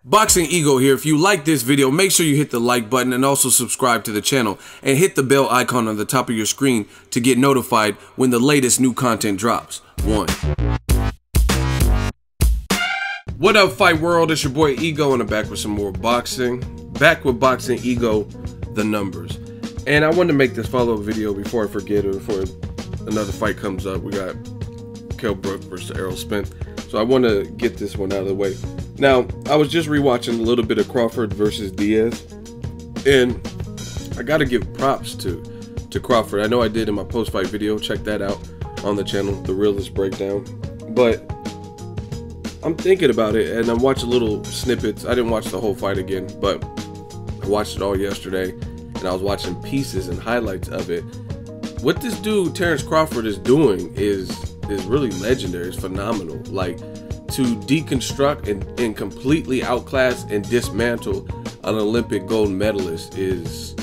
Boxingego here. If you like this video, make sure you hit the like button and also subscribe to the channel and hit the bell icon on the top of your screen to get notified when the latest new content drops. What up, Fight World? It's your boy Ego, and I'm back with some more boxing. Back with Boxingego, the numbers. And I wanted to make this follow-up video before I forget or before another fight comes up. We got Kell Brook versus Errol Spence. So I want to get this one out of the way. Now, I was just rewatching a little bit of Crawford versus Diaz, and I got to give props to Crawford. I know I did in my post-fight video. Check that out on the channel, The Realist Breakdown. But I'm thinking about it, and I'm watching little snippets. I didn't watch the whole fight again, but I watched it all yesterday, and I was watching pieces and highlights of it. What this dude, Terence Crawford, is doing is really legendary. It's phenomenal. Like, to deconstruct and completely outclass and dismantle an Olympic gold medalist is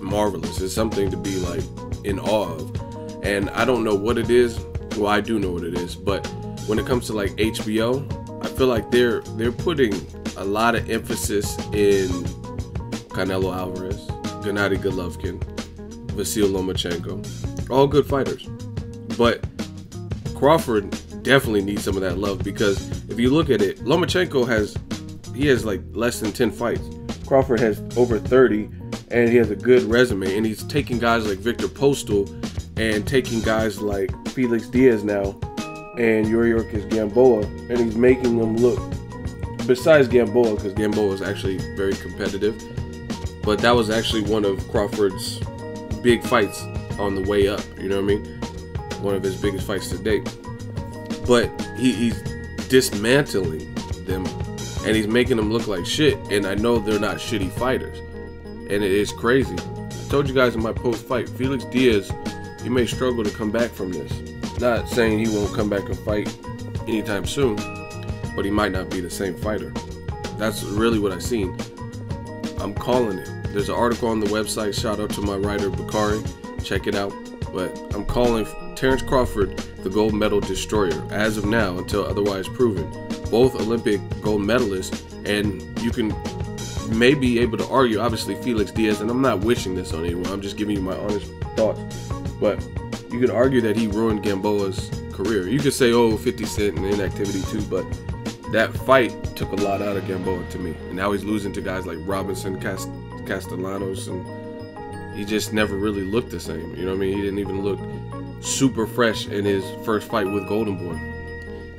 marvelous. It's something to be like in awe of. And I don't know what it is. Well, I do know what it is, but when it comes to like HBO, I feel like they're putting a lot of emphasis in Canelo Alvarez, Gennady Golovkin, Vasyl Lomachenko, all good fighters. But Crawford definitely needs some of that love, because if you look at it, Lomachenko has like less than 10 fights. Crawford has over 30, and he has a good resume, and he's taking guys like Victor Postal and taking guys like Felix Diaz now and Yuriorkis Gamboa, and he's making them look, besides Gamboa, because Gamboa is actually very competitive, but that was actually one of Crawford's big fights on the way up, you know what I mean? One of his biggest fights to date. But he's dismantling them, and he's making them look like shit, and I know they're not shitty fighters, and it is crazy. I told you guys in my post-fight, Felix Diaz, he may struggle to come back from this. Not saying he won't come back and fight anytime soon, but he might not be the same fighter. That's really what I've seen. I'm calling it. There's an article on the website. Shout out to my writer, Bakari. Check it out. But I'm calling Terence Crawford the gold medal destroyer as of now, until otherwise proven. Both Olympic gold medalists, and you can maybe able to argue, obviously, Felix Diaz, and I'm not wishing this on anyone, I'm just giving you my honest thoughts, but you could argue that he ruined Gamboa's career. You could say, oh, 50 Cent and inactivity too, but that fight took a lot out of Gamboa to me, and now he's losing to guys like Robinson, Castellanos, and he just never really looked the same. You know what I mean? He didn't even look super fresh in his first fight with Golden Boy.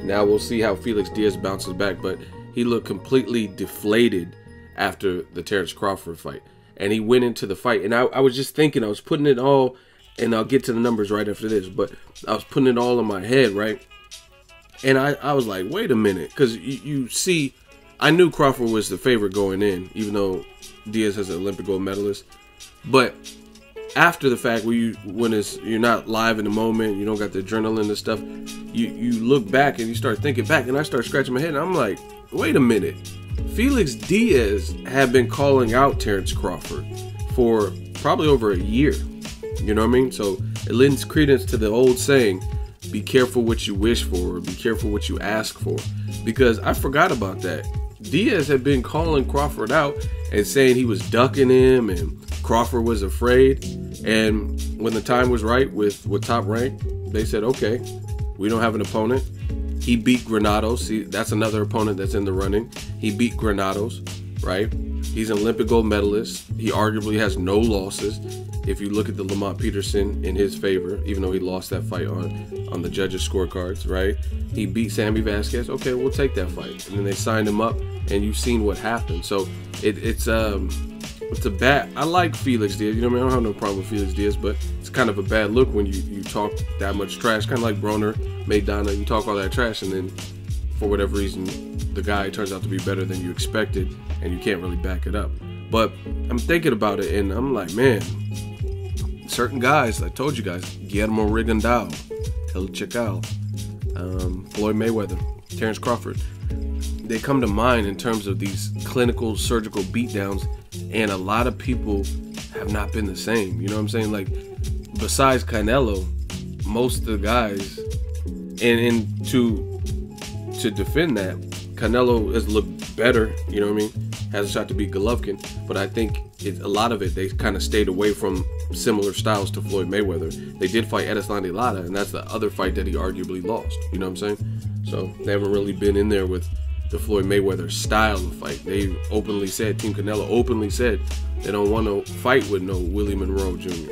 Now we'll see how Felix Diaz bounces back, but he looked completely deflated after the Terence Crawford fight. And he went into the fight, and I was just thinking, I was putting it all, and I'll get to the numbers right after this, but I was putting it all in my head, right? And I was like, wait a minute, because you see, I knew Crawford was the favorite going in, even though Diaz is an Olympic gold medalist. But after the fact, when you're not live in the moment, you don't got the adrenaline and stuff, you look back and you start thinking back, and I start scratching my head, and I'm like, wait a minute. Felix Diaz had been calling out Terence Crawford for probably over a year. You know what I mean? So it lends credence to the old saying, be careful what you wish for, or be careful what you ask for. Because I forgot about that. Diaz had been calling Crawford out and saying he was ducking him, and Crawford was afraid. And when the time was right with Top Rank, they said, okay, we don't have an opponent. He beat Granados. See, that's another opponent that's in the running. He beat Granados, right? He's an Olympic gold medalist. He arguably has no losses. If you look at the Lamont Peterson in his favor, even though he lost that fight on the judges' scorecards, right? He beat Sammy Vasquez. Okay, we'll take that fight. And then they signed him up, and you've seen what happened. So it's a bad. I like Felix Diaz. You know what I mean? I don't have no problem with Felix Diaz, but it's kind of a bad look when you talk that much trash. Kind of like Broner, Maidana. You talk all that trash, and then for whatever reason, the guy turns out to be better than you expected, and you can't really back it up. But I'm thinking about it, and I'm like, man, certain guys, I told you guys, Guillermo Rigondeaux, El Chacal, Floyd Mayweather, Terence Crawford, they come to mind in terms of these clinical surgical beatdowns, and a lot of people have not been the same. You know what I'm saying? Like, besides Canelo, most of the guys, and to defend that, Canelo has looked better, you know what I mean, has a shot to beat Golovkin, but I think a lot of it, they kind of stayed away from similar styles to Floyd Mayweather. They did fight Erislandy Lara, and that's the other fight that he arguably lost, you know what I'm saying? So they haven't really been in there with the Floyd Mayweather style of fight. They openly said, Team Canelo openly said, they don't want to fight with no Willie Monroe Jr.,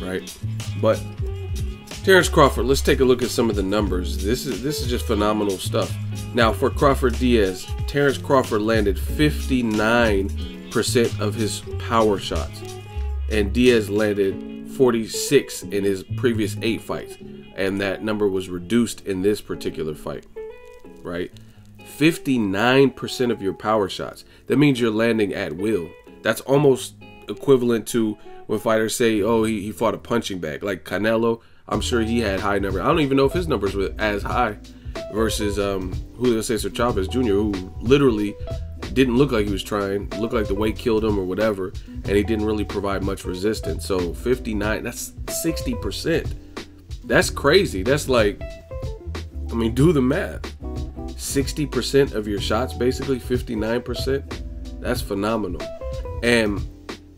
right? But Terence Crawford, let's take a look at some of the numbers. This is just phenomenal stuff. Now, for Crawford Diaz, Terence Crawford landed 59% of his power shots, and Diaz landed 46 in his previous 8 fights, and that number was reduced in this particular fight, right? 59% of your power shots. That means you're landing at will. That's almost equivalent to when fighters say, oh, he fought a punching bag. Like Canelo, I'm sure he had high numbers. I don't even know if his numbers were as high versus Julio Cesar Chavez Jr., who literally didn't look like he was trying, looked like the weight killed him or whatever, and he didn't really provide much resistance. So 59, that's 60%. That's crazy. That's like, I mean, do the math. 60% of your shots, basically 59%. That's phenomenal. And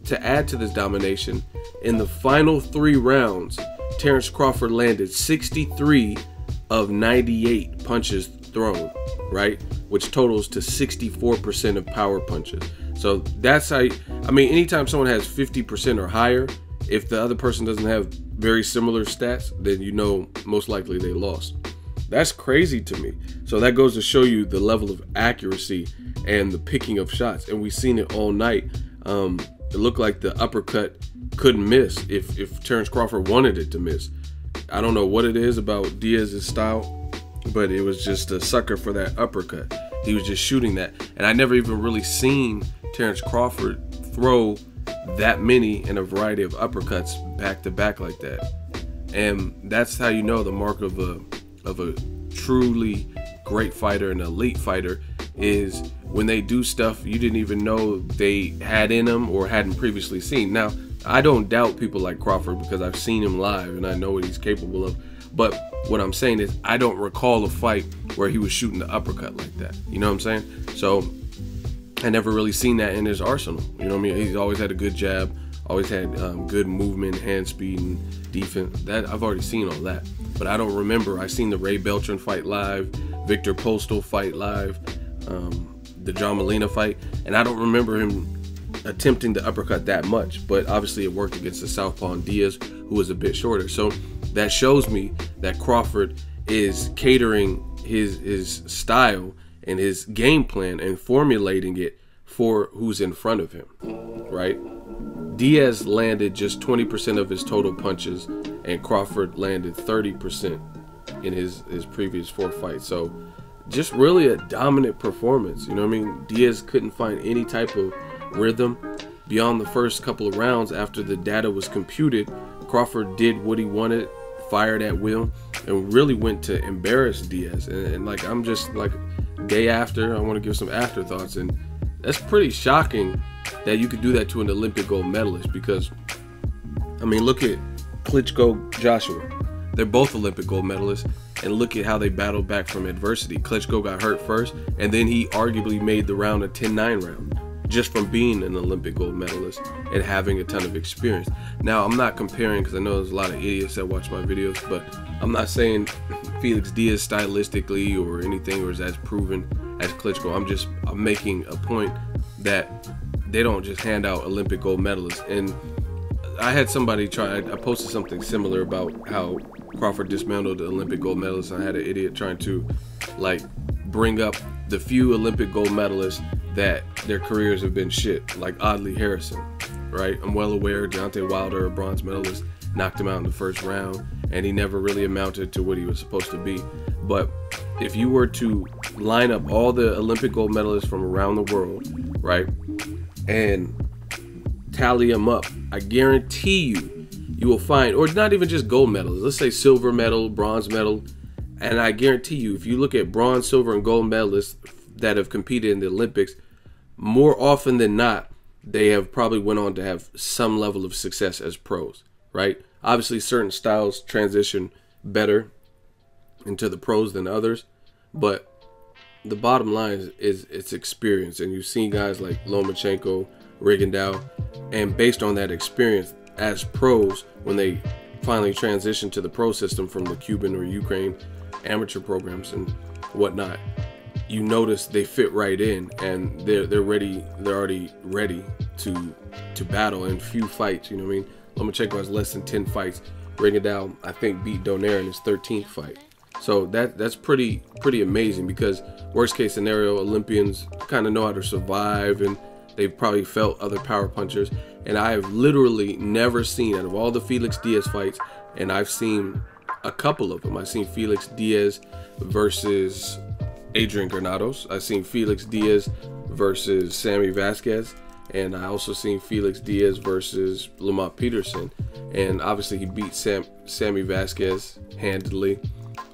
to add to this domination, in the final 3 rounds, Terence Crawford landed 63 of 98 punches thrown, right? Which totals to 64% of power punches. So that's how, I mean, anytime someone has 50% or higher, if the other person doesn't have very similar stats, then you know most likely they lost. That's crazy to me. So that goes to show you the level of accuracy and the picking of shots. And we've seen it all night. It looked like the uppercut couldn't miss if Terence Crawford wanted it to miss. I don't know what it is about Diaz's style, but it was just a sucker for that uppercut. He was just shooting that. And I never even really seen Terence Crawford throw that many in a variety of uppercuts back to back like that. And that's how you know the mark of a truly great fighter, an elite fighter, is when they do stuff you didn't even know they had in them or hadn't previously seen. Now, I don't doubt people like Crawford because I've seen him live and I know what he's capable of. But what I'm saying is I don't recall a fight where he was shooting the uppercut like that. You know what I'm saying? So I never really seen that in his arsenal. You know what I mean? He's always had a good jab, always had good movement, hand speed, and defense. That I've already seen all that. But I don't remember. I seen the Ray Beltran fight live, Victor Postal fight live, the John Molina fight, and I don't remember him attempting the uppercut that much. But obviously it worked against the southpaw Diaz, who was a bit shorter. So that shows me that Crawford is catering his style and his game plan and formulating it for who's in front of him, right? Diaz landed just 20% of his total punches, and Crawford landed 30% in his previous 4 fights. So just really a dominant performance. You know what I mean? Diaz couldn't find any type of rhythm beyond the first couple of rounds. After the data was computed, Crawford did what he wanted, fired at will, and really went to embarrass Diaz. And like, I'm just like, day after, I want to give some afterthoughts, and that's pretty shocking that you could do that to an Olympic gold medalist. Because I mean, look at Klitschko, Joshua. They're both Olympic gold medalists, and look at how they battled back from adversity. Klitschko got hurt first, and then he arguably made the round a 10-9 round just from being an Olympic gold medalist and having a ton of experience. Now, I'm not comparing, because I know there's a lot of idiots that watch my videos, but I'm not saying Felix Diaz stylistically or anything or is as proven as Klitschko. I'm making a point that they don't just hand out Olympic gold medalists. And I had somebody I posted something similar about how Crawford dismantled the Olympic gold medalist. I had an idiot trying to like bring up the few Olympic gold medalists that their careers have been shit, like Audley Harrison, right? I'm well aware Deontay Wilder, a bronze medalist, knocked him out in the first round, and he never really amounted to what he was supposed to be. But if you were to line up all the Olympic gold medalists from around the world, right, and tally them up, I guarantee you will find, or not even just gold medals, let's say silver medal, bronze medal, and I guarantee you, if you look at bronze, silver, and gold medalists that have competed in the Olympics, more often than not, they have probably went on to have some level of success as pros, right? Obviously, certain styles transition better into the pros than others, but the bottom line is it's experience, and you've seen guys like Lomachenko, Rigondeaux, and based on that experience as pros, when they finally transition to the pro system from the Cuban or Ukraine amateur programs and whatnot, you notice they fit right in, and they're already ready to battle in few fights. You know what I mean? Lomachenko has less than 10 fights. Rigondeaux, I think, beat Donaire in his 13th fight. So that's pretty amazing, because worst case scenario, Olympians kind of know how to survive, and they've probably felt other power punchers. And I have literally never seen, out of all the Felix Diaz fights, and I've seen a couple of them. I've seen Felix Diaz versus Adrian Granados. I've seen Felix Diaz versus Sammy Vasquez. And I also seen Felix Diaz versus Lamont Peterson. And obviously he beat Sammy Vasquez handedly.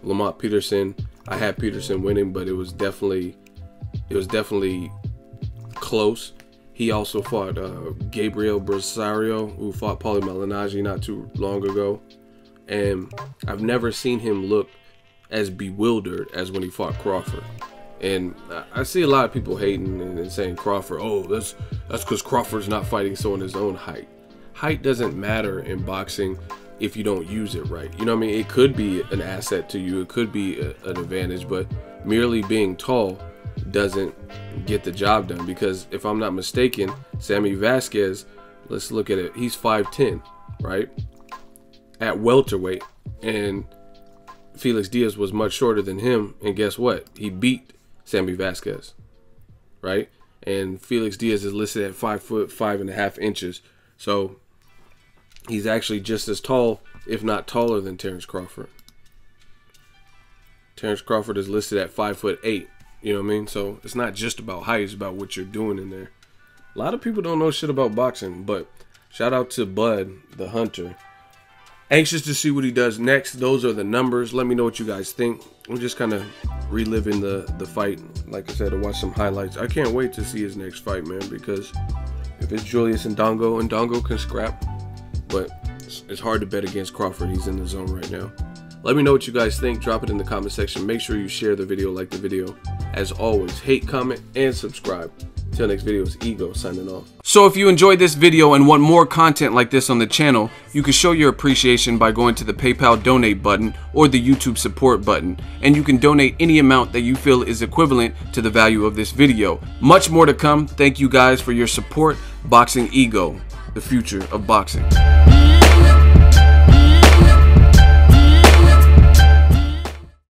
Lamont Peterson, I had Peterson winning, but it was definitely close. He also fought Gabriel Brasario, who fought Paulie Malignaggi not too long ago. And I've never seen him look as bewildered as when he fought Crawford. And I see a lot of people hating and saying Crawford, oh, that's because Crawford's not fighting someone his own height. Height doesn't matter in boxing if you don't use it right. You know what I mean? It could be an asset to you. It could be an advantage, but merely being tall doesn't get the job done. Because if I'm not mistaken, Sammy Vasquez, let's look at it. He's 5'10", right? At welterweight. And Felix Diaz was much shorter than him. And guess what? He beat Sammy Vasquez, right? And Felix Diaz is listed at 5 foot 5.5 inches. So he's actually just as tall, if not taller, than Terence Crawford. Terence Crawford is listed at 5'8". You know what I mean? So it's not just about height, it's about what you're doing in there. A lot of people don't know shit about boxing, but shout out to Bud, the Hunter. Anxious to see what he does next. Those are the numbers. Let me know what you guys think. I'm just kind of reliving the fight. Like I said, to watch some highlights. I can't wait to see his next fight, man, because if it's Julius and Dongo can scrap, but it's hard to bet against Crawford. He's in the zone right now. Let me know what you guys think. Drop it in the comment section. Make sure you share the video, like the video. As always, hate, comment, and subscribe. Till next video, it's Ego signing off. So if you enjoyed this video and want more content like this on the channel, you can show your appreciation by going to the PayPal donate button or the YouTube support button, and you can donate any amount that you feel is equivalent to the value of this video. Much more to come. Thank you guys for your support. Boxingego, the future of boxing.